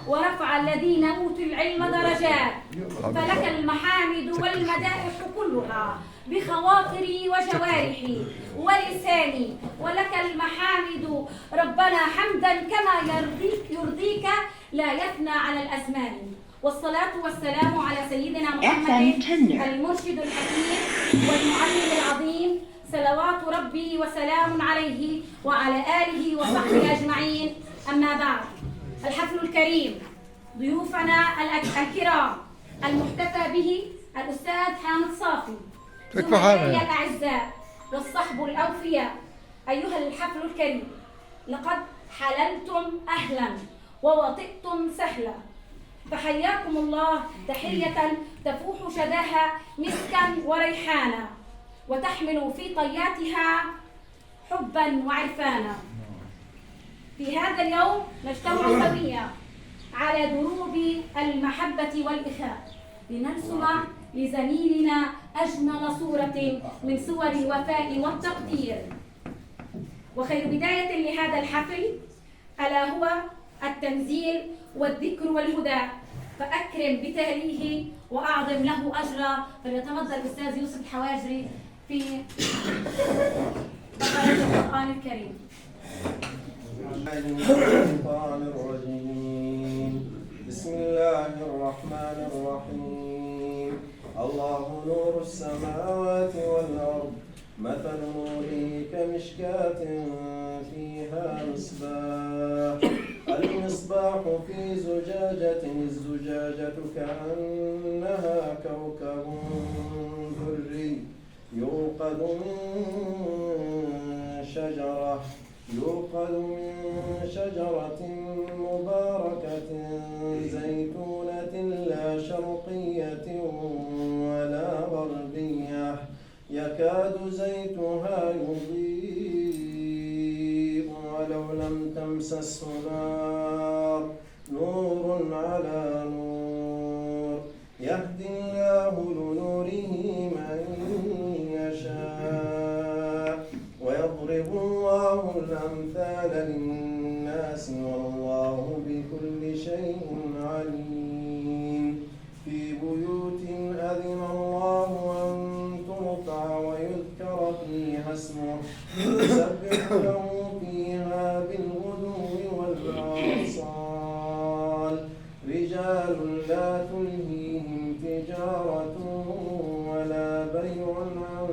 ورفع الذين أوتوا العلم درجات، فلك المحامد والمدائح كلها بخواطري وجوارحي ولساني، ولك المحامد ربنا حمدا كما يرضيك لا يفنى على الأزمان. والصلاة والسلام على سيدنا محمد المرشد الحكيم والمعلم العظيم، صلوات ربي وسلام عليه وعلى آله وصحبه أجمعين. أما بعد، الحفل الكريم، ضيوفنا الكرام المحتفى به الأستاذ حامد صافي، زملائي الأعزاء والصحب الأوفياء، أيها الحفل الكريم، لقد حللتم أهلا ووطئتم سهلا، فحياكم الله تحية تفوح شداها مسكا وريحانا، وتحمل في طياتها حبا وعرفانا. في هذا اليوم نجتمع سويا على دروب المحبة والإخاء لنرسم لزميلنا أجمل صورة من صور الوفاء والتقدير. وخير بداية لهذا الحفل ألا هو التنزيل والذكر والهدى، فأكرم بتاليه وأعظم له أجرا. فليتفضل الأستاذ يوسف الحواجري في بقرة القرآن الكريم. بسم الله الرحمن الرحيم. الله نور السماوات والأرض، مثل نوره كمشكاة فيها مصباح، المصباح في زجاجة، الزجاجة كأنها كوكب دري يوقد من شجرة مباركة زيتونة لا شرقية ولا غربية، يكاد زيتها يضيء ولو لم تمسسه نار، نور على نور، يهدي الله لنوره من يشاء، ويضرب الله الأمثال للناس والله بكل شيء عليم. في بيوت أذن الله أن ترفع ويذكر فيها اسمه، يسبح له فيها بالغدو والآصال، رجال لا تلهيهم تجارة ولا بيع عن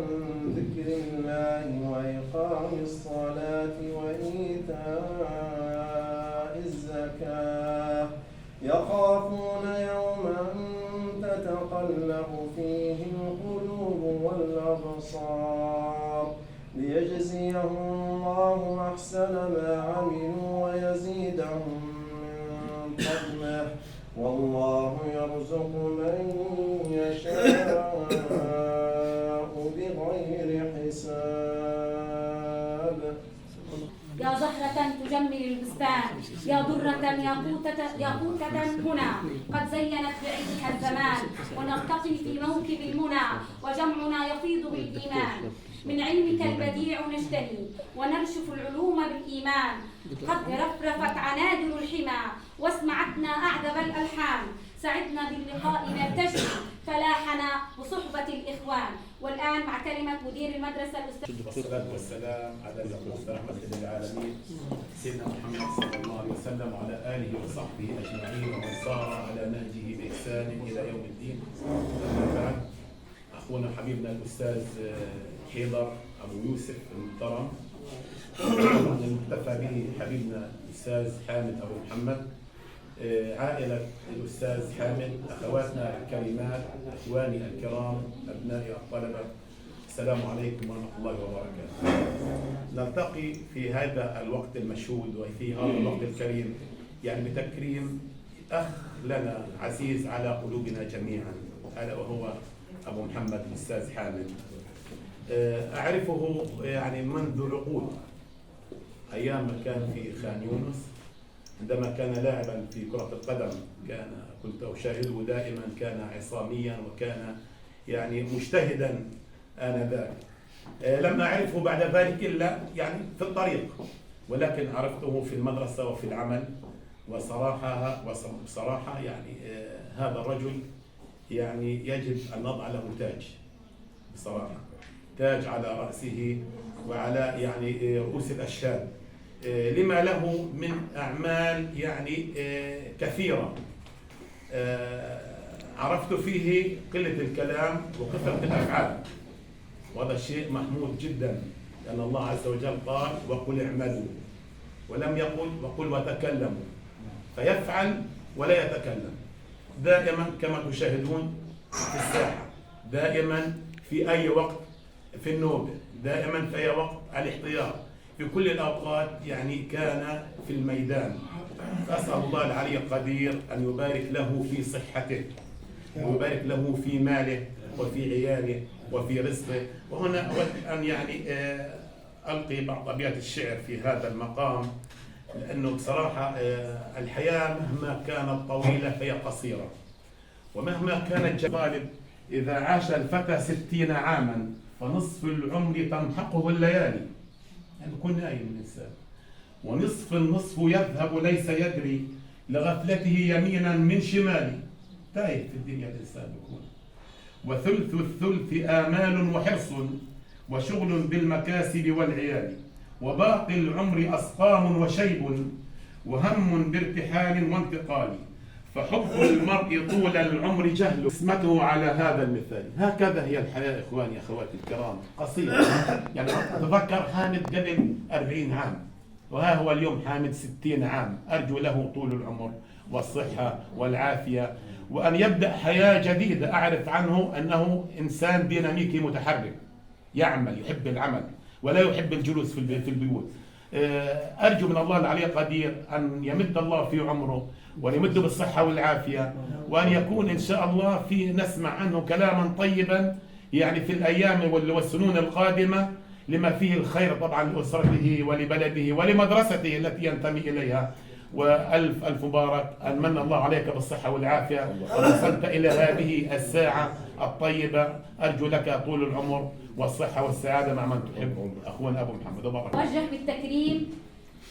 ذكر الله وإقام الصلاة وإيتاء الزكاة، يخافون يوما تتقلب فيه القلوب والأبصار، ليجزيهم الله أحسن ما عملوا ويزيدهم من فضله، والله يرزق من يشاء بغير حساب. يا زهرة تجمل البستان، يا درة ياقوتة هنا، قد زينت بعيدها الزمان، ونرتقي في موكب المنى، وجمعنا يفيض بالإيمان. من علمك البديع نجتني، ونرشف العلوم بالإيمان، قد رفرفت عنادل الحمى، واسمعتنا أعذب الألحان، سعدنا باللقاء نرتجي فلاحنا بصحبة الإخوان. والآن مع كلمة مدير المدرسة الأستاذ. والصلاة والسلام على المبعوث رحمة للعالمين سيدنا محمد صلى الله عليه وسلم وعلى آله وصحبه أجمعين ومن سار على نهجه بإحسان إلى يوم الدين. أما بعد، أخونا حبيبنا الأستاذ حيدر أبو يوسف المحترم، المحتفى به حبيبنا الأستاذ حامد أبو محمد، عائلة الأستاذ حامد، أخواتنا الكريمات، إخواني الكرام، أبنائي الطلبة، السلام عليكم ورحمة الله وبركاته. نلتقي في هذا الوقت المشهود وفي هذا الوقت الكريم، يعني بتكريم أخ لنا عزيز على قلوبنا جميعا، ألا وهو أبو محمد الأستاذ حامد. أعرفه يعني منذ عقود، أيام ما كان في خان يونس، عندما كان لاعبا في كرة القدم كنت أشاهده دائما، كان عصاميا وكان يعني مجتهدا آنذاك. لم أعرفه بعد ذلك إلا يعني في الطريق، ولكن عرفته في المدرسة وفي العمل، وصراحة يعني هذا الرجل يعني يجب أن نضع له تاج بصراحة، تاج على رأسه وعلى يعني رؤوس الأشهاد، لما له من أعمال يعني كثيرة. عرفت فيه قلة الكلام وكثرة الأفعال، وهذا شيء محمود جدا، لأن الله عز وجل قال وقل اعملوا، ولم يقل وقل وتكلموا، فيفعل ولا يتكلم دائما كما تشاهدون في الساحة، دائما في أي وقت، في النوبة دائما، في أي وقت الاحتياط، في كل الأوقات يعني كان في الميدان. أسأل الله العلي القدير أن يبارك له في صحته ويبارك له في ماله وفي عياله وفي رزقه. وهنا أود أن يعني ألقي بعض أبيات الشعر في هذا المقام، لأنه بصراحة الحياة مهما كانت طويلة فهي قصيرة، ومهما كانت غالب إذا عاش الفتى 60 عاما فنصف العمر تمحقه الليالي، يعني يكون نايم الإنسان، ونصف النصف يذهب ليس يدري لغفلته يمينا من شمالي، تايه في الدنيا الإنسان يكون، وثلث الثلث آمال وحرص وشغل بالمكاسب والعيال، وباقي العمر أسقام وشيب وهم بارتحال وانتقال، فحب المرء طول العمر جهل اسمته على هذا المثال. هكذا هي الحياة إخواني أخواتي الكرام، قصيرة. يعني تذكر حامد قبل 40 عام، وها هو اليوم حامد 60 عام، أرجو له طول العمر والصحة والعافية، وأن يبدأ حياة جديدة. أعرف عنه أنه إنسان ديناميكي متحرك، يعمل، يحب العمل ولا يحب الجلوس في البيوت. أرجو من الله العلي القدير أن يمد الله في عمره وأن يمده بالصحة والعافية، وأن يكون إن شاء الله في نسمع عنه كلاما طيبا يعني في الأيام والسنون القادمة، لما فيه الخير طبعا لأسرته ولبلده ولمدرسته التي ينتمي إليها. وألف ألف مبارك، أن من الله عليك بالصحة والعافية ووصلت إلى هذه الساعة الطيبة. أرجو لك طول العمر والصحة والسعادة مع من تحب. أخونا أبو محمد نتوجه بالتكريم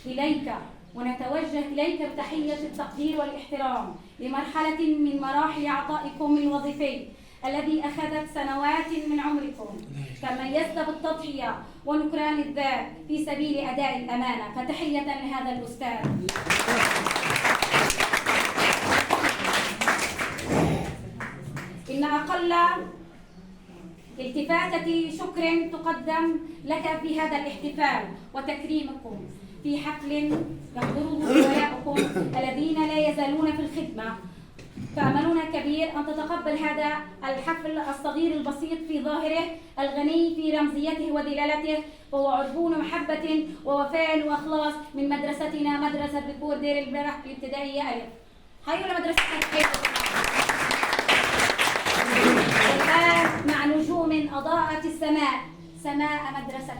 إليك، ونتوجه إليك بتحية التقدير والاحترام لمرحلة من مراحل عطائكم الوظيفي الذي أخذت سنوات من عمركم، تميزت بالتضحية ونكران الذات في سبيل أداء الأمانة، فتحية لهذا الأستاذ. إن أقل التفاتة شكر تقدم لك في هذا الاحتفال وتكريمكم في حفل يحضره زملائكم الذين لا يزالون في الخدمة، فأملنا كبير أن تتقبل هذا الحفل الصغير البسيط في ظاهره الغني في رمزيته ودلالته، وهو عربون محبة ووفاء وإخلاص من مدرستنا مدرسة بكور دير البرح الابتدائية ألف. حيوا لمدرستنا. الآن مع نجوم أضاءت السماء، سماء مدرستنا.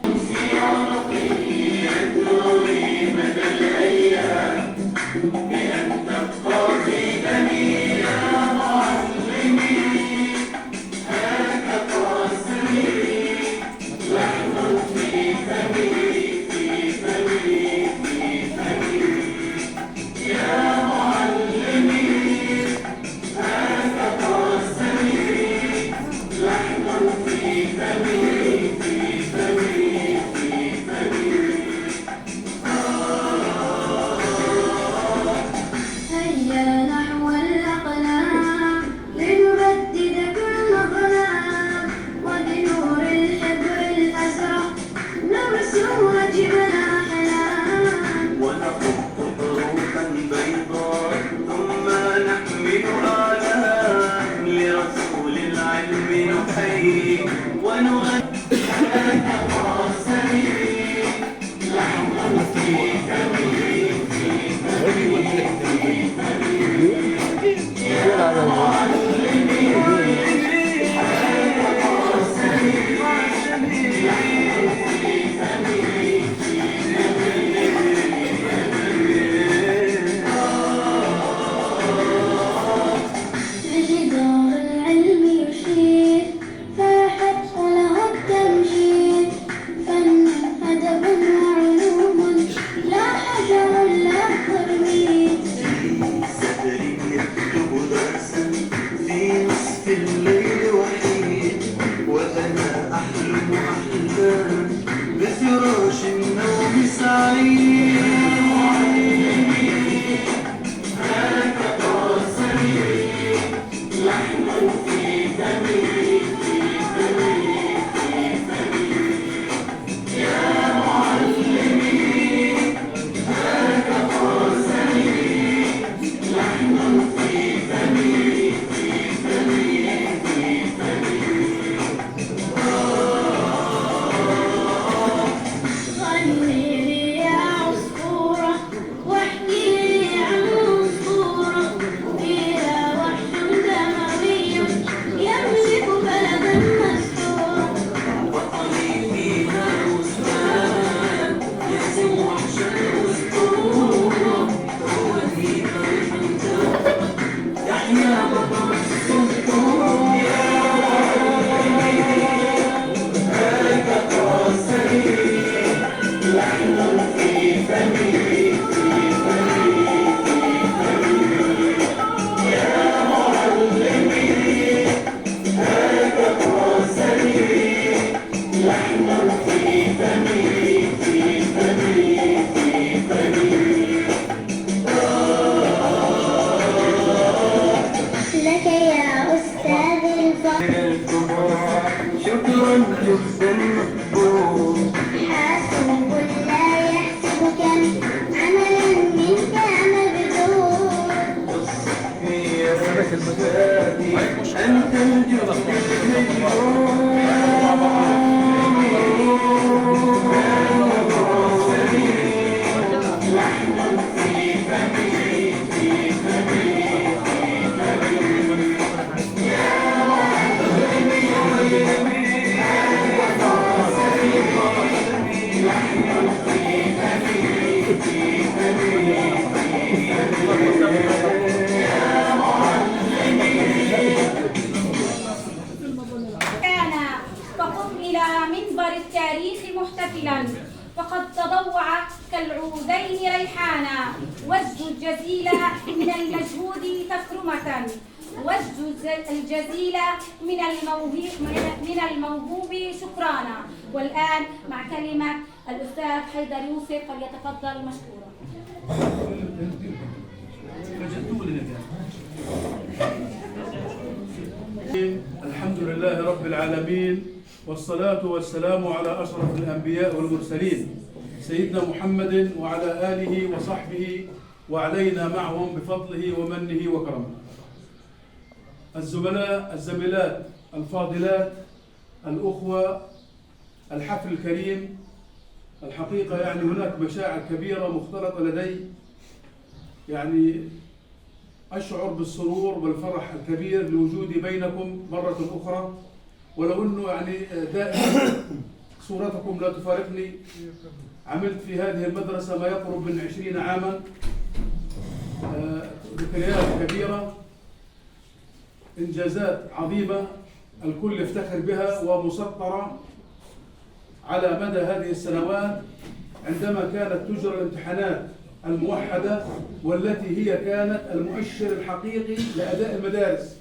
السم مقبول. حاسب لا يحسبك عملا منك مبذول. في رسالتي أن تنجو فقم إلى منبر التاريخ محتفلا، فقد تضوع كالعودين ريحانا، واسجد الجزيل من المجهود تكرمة، واسجد الجزيل من الموهوب شكرانا. والآن مع كلمة الأستاذ حيدر يوسف، فليتفضل مشكورا. الحمد لله رب العالمين، والصلاة والسلام على أشرف الأنبياء والمرسلين سيدنا محمد وعلى آله وصحبه وعلينا معهم بفضله ومنه وكرمه. الزملاء الزميلات الفاضلات الأخوة، الحفل الكريم، الحقيقة يعني هناك مشاعر كبيرة مختلطة لدي، يعني أشعر بالسرور والفرح الكبير لوجودي بينكم مرة أخرى، ولو أنه يعني دائما صورتكم لا تفارقني. عملت في هذه المدرسة ما يقرب من 20 عاما، ذكريات كبيرة، إنجازات عظيمة الكل يفتخر بها ومسطرة على مدى هذه السنوات، عندما كانت تجرى الامتحانات الموحدة والتي هي كانت المؤشر الحقيقي لأداء المدارس،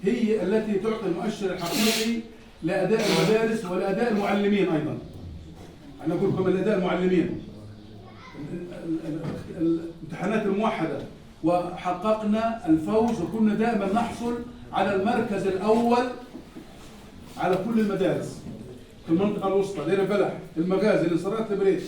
هي التي تعطي المؤشر الحقيقي لأداء المدارس ولأداء المعلمين أيضا. أنا أقول لكم الأداء المعلمين، الامتحانات الموحدة، وحققنا الفوز وكنا دائما نحصل على المركز الأول على كل المدارس في المنطقة الوسطى، دير البلح، المغازي، الانصارات، البريد،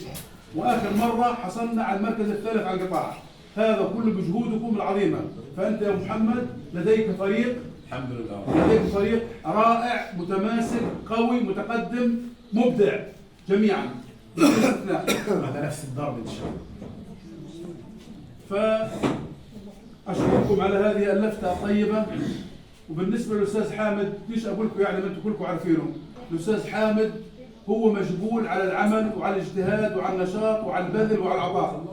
وآخر مرة حصلنا على المركز الثالث على القطاع. هذا كله بجهودكم العظيمة. فأنت يا محمد لديك فريق، الحمد لله، لديك فريق رائع متماسك قوي متقدم مبدع جميعا. على نفس الضرب إن شاء الله. فأشكركم على هذه اللفتة الطيبة. وبالنسبة للأستاذ حامد، ليش أقول لكم يعني ما أنتم كلكم عارفينه، الأستاذ حامد هو مجبول على العمل وعلى الاجتهاد وعلى النشاط وعلى البذل وعلى العطاء.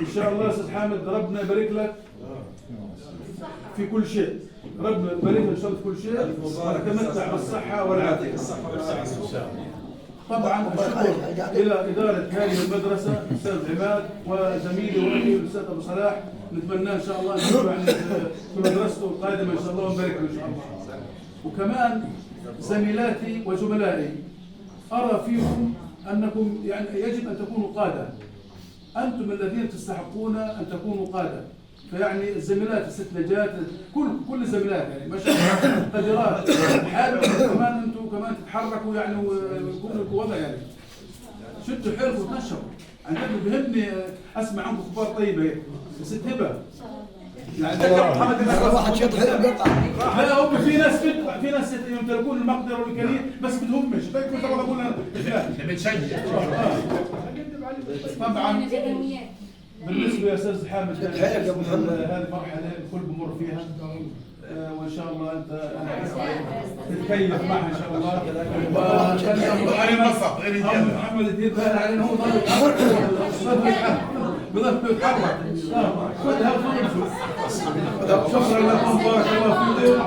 إن شاء الله يا أستاذ حامد ربنا يبارك لك في كل شيء، ربنا يبارك لك إن شاء الله في كل شيء، وتتمتع بالصحة والعافية. طبعا الشكر إلى إدارة هذه المدرسة، الأستاذ عماد وزميلي وأخي الأستاذ أبو صلاح، نتمنى إن شاء الله أن يكون في مدرسته القادمة إن شاء الله ونبارك له إن شاء الله. وكمان زميلاتي وزملائي، أرى فيكم أنكم يعني يجب أن تكونوا قادة، أنتم الذين تستحقون أن تكونوا قادة. فيعني الزميلات الستلجات كل الزميلات يعني ما شاء الله قدرات، حابب كمان أنتم كمان تتحركوا يعني ويكون لكم وضع يعني شدوا حيلكم وتنشروا. عن جد بهمني أسمع عنكم أخبار طيبة. ست هبة يعني واحد شد حيل قطع. لا هم في ناس يمتلكون المقدرة والإمكانية بس بدهمش، فيكم ترى أقول أنا بنشجع. طبعا بالنسبة يا أستاذ حامد هذه مرحلة الكل بمر فيها، وإن شاء الله أنت تتكيف معها إن شاء الله. محمد يدير بالها علينا، هو بضل يتحرك. شكرا لكم، بارك الله فيكم.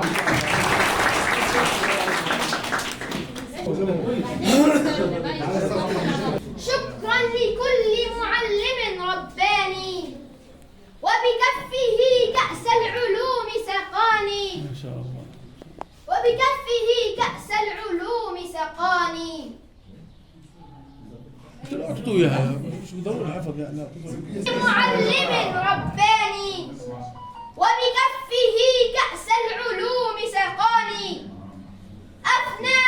شكرا لكل معلم رباني، وبكفه كأس العلوم سقاني، ما شاء الله، وبكفه كأس العلوم سقاني. اعطوا اياها شو بدور حفظ يعني. معلم رباني، وبكفه كأس العلوم سقاني، أفنى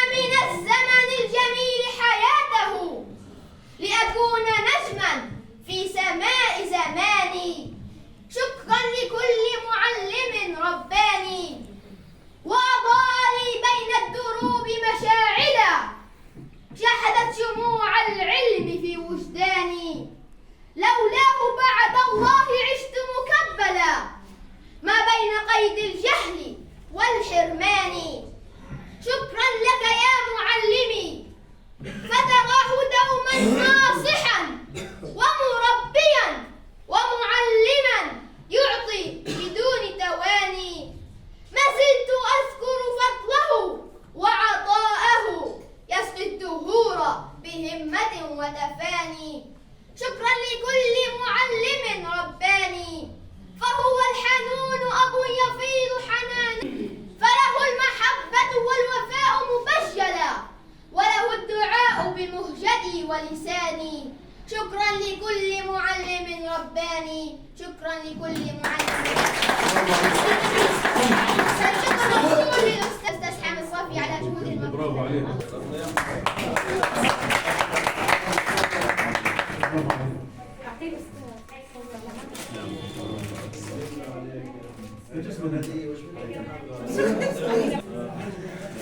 شكرا موصول للأستاذ حامد صافي على جهوده المبذولة. برافو عليك.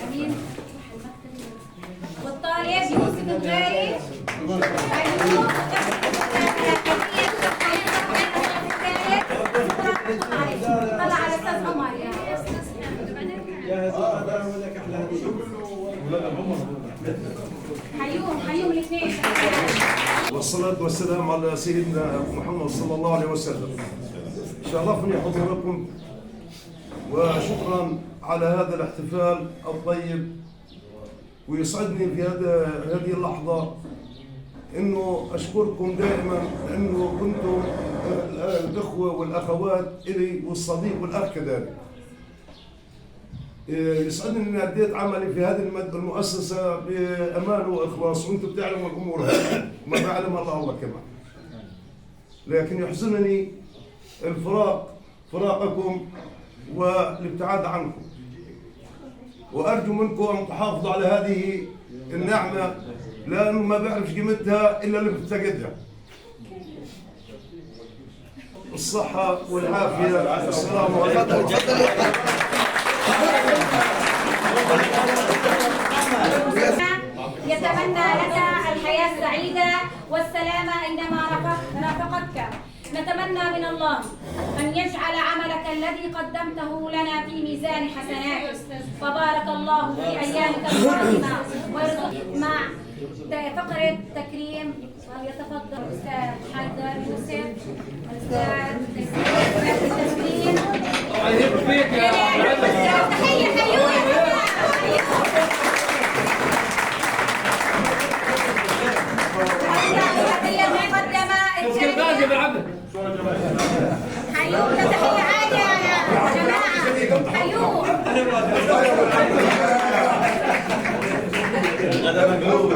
أمين. والطالب يوسف الغالي. طلع على أستاذ عمر يا أستاذ حيوم الاثنين. والصلاة والسلام على سيدنا محمد صلى الله عليه وسلم. شرفني حضوركم وشكرا على هذا الاحتفال الطيب، ويسعدني في هذه اللحظة انه اشكركم دائما انه كنتم الاخوة والاخوات الي والصديق والاخ كذلك. يسعدني اني اديت عملي في هذه المؤسسة بامان واخلاص، وانتم بتعلموا الامور هذه وما بعلم الله كمان. لكن يحزنني فراقكم والابتعاد عنكم، وارجو منكم ان تحافظوا على هذه النعمه، لانه ما بيعرفش قيمتها الا اللي بيفتقدها. الصحه والعافيه. السلام عليكم. يتمنى لك الحياة السعيدة والسلامة أينما رافقتك. نتمنى من الله أن يجعل عملك الذي قدمته لنا في ميزان حسناتك، فبارك الله في أيامك القادمة ويرزقك مع فقرة تكريم. ويتفضل الأستاذ حيدر يوسف، الأستاذ تسليم. تحية حيوية. حيوم تحية عالية يا جماعة. حيوم. هذا مقلوب.